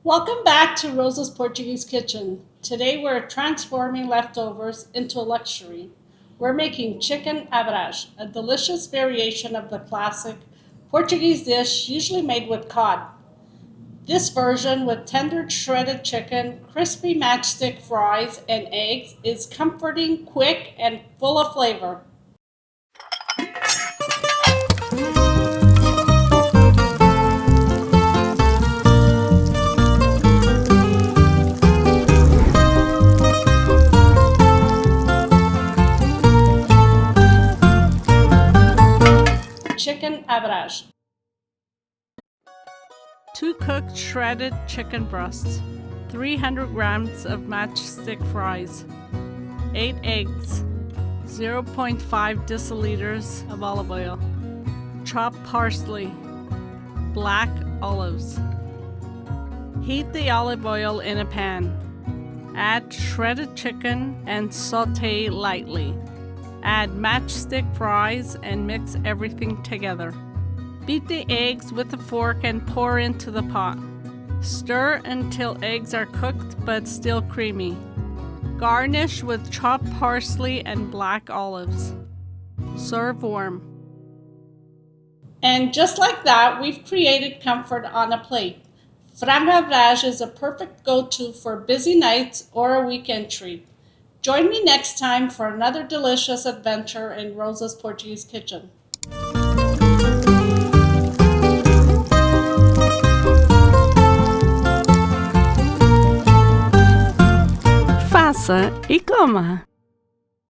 Welcome back to Rosa's Portuguese Kitchen. Today we're transforming leftovers into a luxury. We're making chicken abraço, a delicious variation of the classic Portuguese dish usually made with cod. This version with tender shredded chicken, crispy matchstick fries, and eggs is comforting, quick, and full of flavor. Chicken abraço. 2 cooked shredded chicken breasts, 300 grams of matchstick fries, 8 eggs, zero point 0.5 deciliters of olive oil, chopped parsley, black olives. Heat the olive oil in a pan. Add shredded chicken and saute lightly. Add matchstick fries and mix everything together. Beat the eggs with a fork and pour into the pot. Stir until eggs are cooked but still creamy. Garnish with chopped parsley and black olives. Serve warm. And just like that, we've created comfort on a plate. Frango Brás is a perfect go-to for busy nights or a weekend treat. Join me next time for another delicious adventure in Rosa's Portuguese Kitchen. Faça e coma!